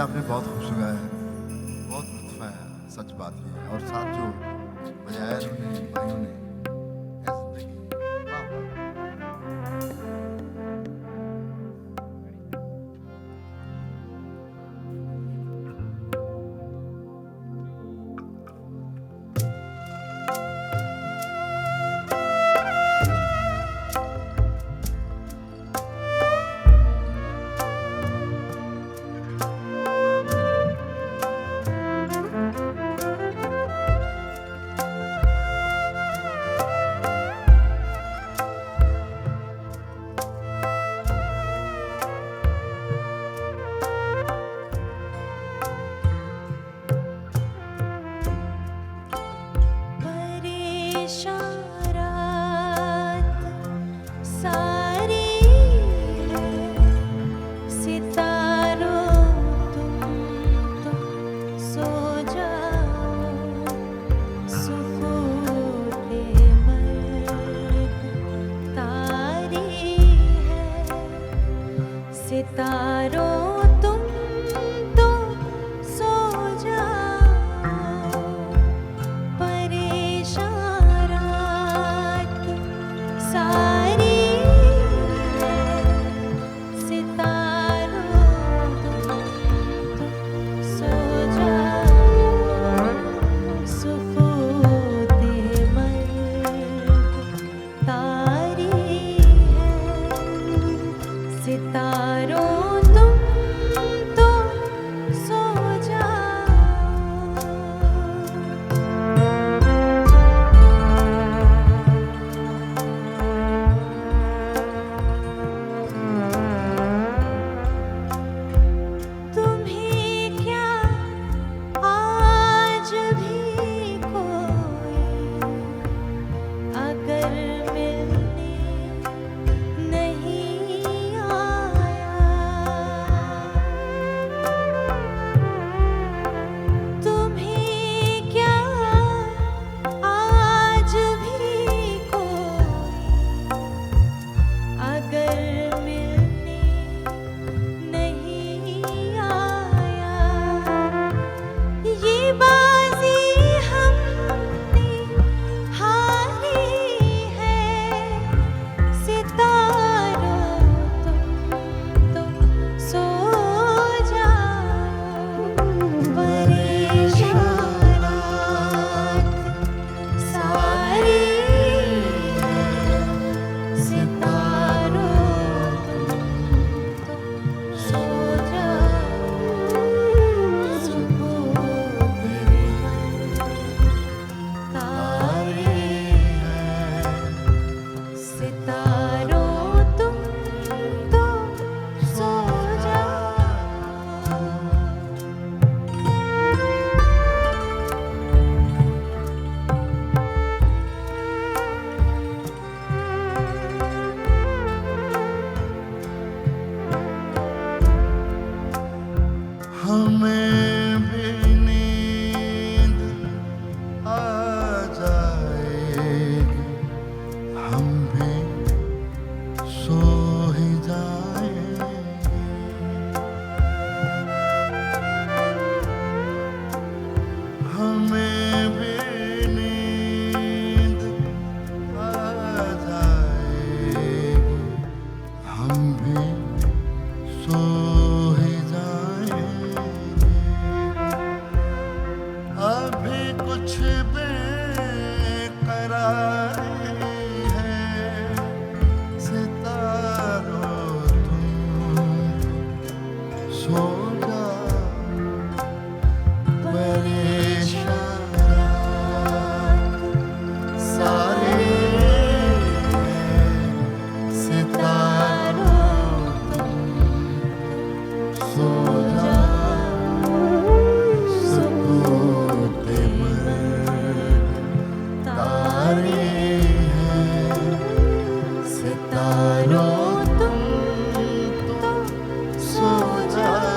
आपने बहुत खुश गाया है, बहुत लुत्फ आया, सच बात ये है। और साथ जो बजाया उन्होंने भाइयों ने, ऐ जिंदगी, वाह वाह। सितारों तुम तो सो जाओ, परेशान रात सारी है। सितारों तुम तो सो जाओ, सुकूते मर्ग तारी है। सितारों तुम तो सो तुम्हें क्या आज भी कोई अगर मिलने नहीं आया, तुम्हें क्या आज भी कोई अगर मिलने नहीं आया। ये बाजी हमने हारी है। सितारों तुम तो सो जाओ, परेशान रात सारी है। सितारों तुम तो सो जाओ, सुकूते तारे हैं। सितारों तुम तो सो जाओ। हमें भी नींद आ जाएगी, हम भी सो ही जाएंगे। हमें भी नींद आ जाएगी, हम भी सो ही जाएंगे। अभी कुछ बेकरारी है। सितारों तुम सो जाओ, परेशान रात सारी है। सितारों सो जाओ, सुकूते मर्ग तारे हैं। सितारों तुम तो सो जाओ।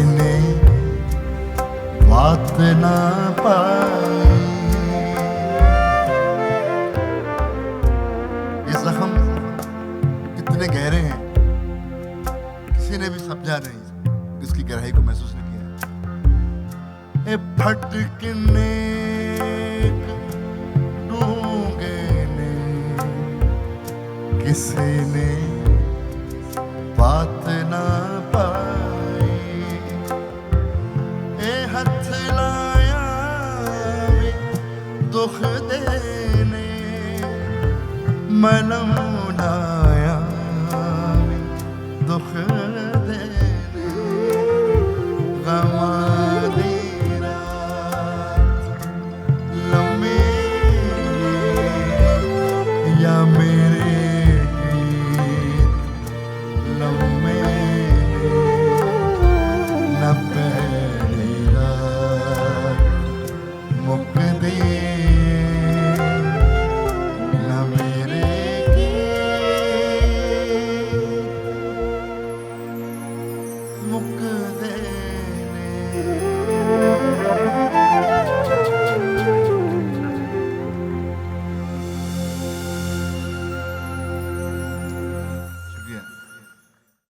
ने बात ना पाई। ये जख्म कितने गहरे हैं, किसी ने भी समझा नहीं, इसकी गहराई को महसूस नहीं किया। ए फटकने डूंगे ने किसी ने बात ना पाई। ए हथ लाया वे दुख देने, मनम लाया वे दुख देने। गमा दी रात लम्बी या मेरे गीत लम्बे न पहले